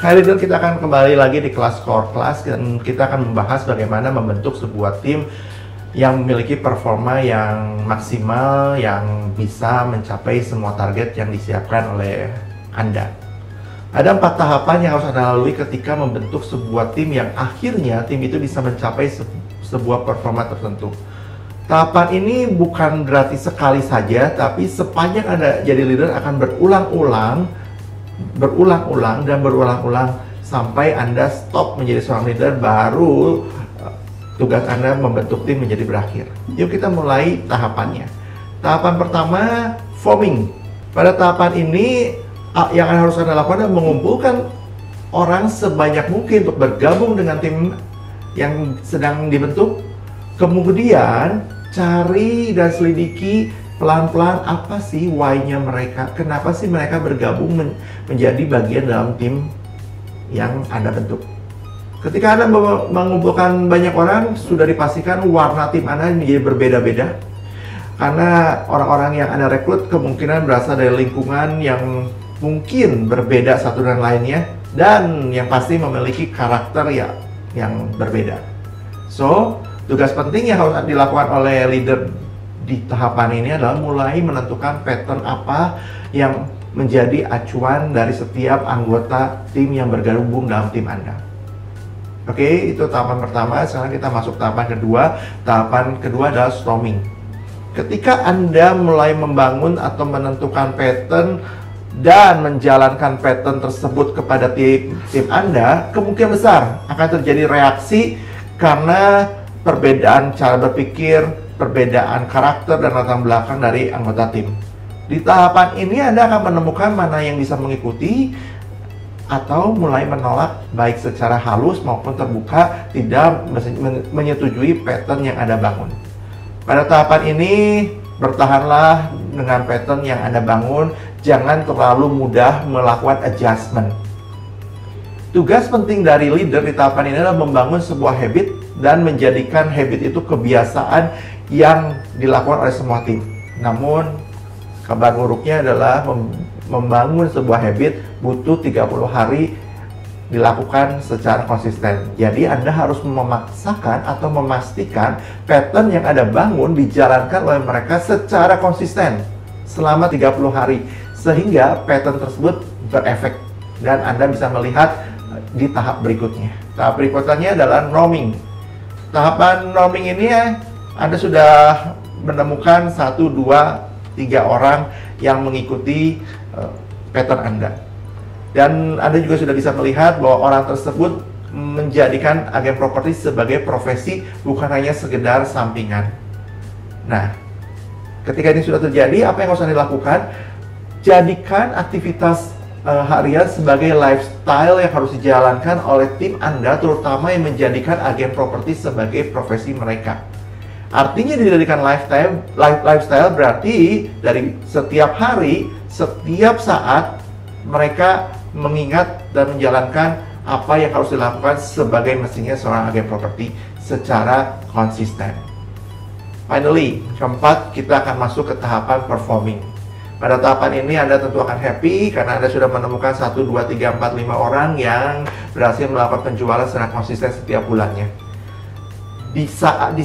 Hai leader, kita akan kembali lagi di kelas core class dan kita akan membahas bagaimana membentuk sebuah tim yang memiliki performa yang maksimal, yang bisa mencapai semua target yang disiapkan oleh Anda. Ada 4 tahapan yang harus Anda lalui ketika membentuk sebuah tim yang akhirnya tim itu bisa mencapai sebuah performa tertentu. Tahapan ini bukan gratis sekali saja, tapi sepanjang Anda jadi leader akan berulang-ulang sampai Anda stop menjadi seorang leader, baru tugas Anda membentuk tim menjadi berakhir. Yuk kita mulai tahapannya. Tahapan pertama, forming. Pada tahapan ini yang harus Anda lakukan adalah mengumpulkan orang sebanyak mungkin untuk bergabung dengan tim yang sedang dibentuk. Kemudian cari dan selidiki pelan-pelan apa sih why-nya mereka, kenapa sih mereka bergabung menjadi bagian dalam tim yang Anda bentuk. Ketika Anda mengumpulkan banyak orang, sudah dipastikan warna tim Anda menjadi berbeda-beda. Karena orang-orang yang Anda rekrut kemungkinan berasal dari lingkungan yang mungkin berbeda satu dan lainnya, dan yang pasti memiliki karakter yang berbeda. So, tugas penting yang harus dilakukan oleh leader di tahapan ini adalah mulai menentukan pattern apa yang menjadi acuan dari setiap anggota tim yang bergabung dalam tim Anda. Oke, itu tahapan pertama. Sekarang kita masuk tahapan kedua. Tahapan kedua adalah storming. Ketika Anda mulai membangun atau menentukan pattern dan menjalankan pattern tersebut kepada tim Anda, kemungkinan besar akan terjadi reaksi karena perbedaan cara berpikir, perbedaan karakter dan latar belakang dari anggota tim. Di tahapan ini Anda akan menemukan mana yang bisa mengikuti atau mulai menolak, baik secara halus maupun terbuka, tidak menyetujui pattern yang Anda bangun. Pada tahapan ini, bertahanlah dengan pattern yang Anda bangun, jangan terlalu mudah melakukan adjustment. Tugas penting dari leader di tahapan ini adalah membangun sebuah habit dan menjadikan habit itu kebiasaan yang dilakukan oleh semua tim. Namun, kabar buruknya adalah membangun sebuah habit butuh 30 hari dilakukan secara konsisten. Jadi Anda harus memaksakan atau memastikan pattern yang Anda bangun dijalankan oleh mereka secara konsisten selama 30 hari sehingga pattern tersebut berefek dan Anda bisa melihat di tahap berikutnya. Tahap berikutnya adalah norming. Tahapan norming ini Anda sudah menemukan 1, 2, 3 orang yang mengikuti pattern Anda. Dan Anda juga sudah bisa melihat bahwa orang tersebut menjadikan agen properti sebagai profesi, bukan hanya sekedar sampingan. Nah, ketika ini sudah terjadi, apa yang harus Anda lakukan? Jadikan aktivitas harian sebagai lifestyle yang harus dijalankan oleh tim Anda, terutama yang menjadikan agen properti sebagai profesi mereka. Artinya dijadikan lifestyle berarti dari setiap hari, setiap saat mereka mengingat dan menjalankan apa yang harus dilakukan sebagai mestinya seorang agen properti secara konsisten. Finally, keempat, kita akan masuk ke tahapan performing. Pada tahapan ini Anda tentu akan happy karena Anda sudah menemukan 1, 2, 3, 4, 5 orang yang berhasil melakukan penjualan secara konsisten setiap bulannya. Di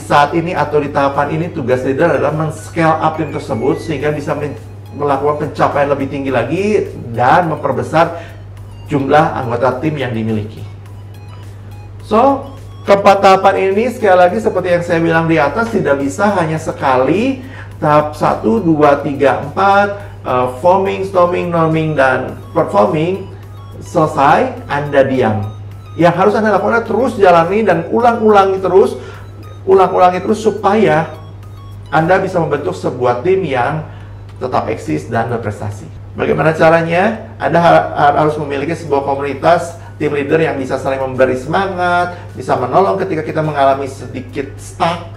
saat ini atau di tahapan ini, tugas leader adalah men-scale up tim tersebut sehingga bisa melakukan pencapaian lebih tinggi lagi dan memperbesar jumlah anggota tim yang dimiliki. So, keempat tahapan ini sekali lagi seperti yang saya bilang di atas, tidak bisa hanya sekali. Tahap 1, 2, 3, 4, forming, storming, norming, dan performing selesai, Anda diam. Yang harus Anda lakukan terus jalani dan ulang-ulangi terus supaya Anda bisa membentuk sebuah tim yang tetap eksis dan berprestasi. Bagaimana caranya? Anda harus memiliki sebuah komunitas tim leader yang bisa saling memberi semangat, bisa menolong ketika kita mengalami sedikit stuck.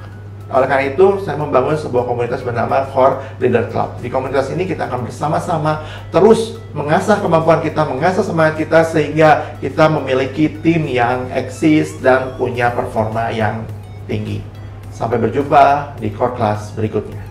Oleh karena itu, saya membangun sebuah komunitas bernama Core Leader Club. Di komunitas ini kita akan bersama-sama terus mengasah kemampuan kita, mengasah semangat kita, sehingga kita memiliki tim yang eksis dan punya performa yang tinggi. Sampai berjumpa di Core Class berikutnya.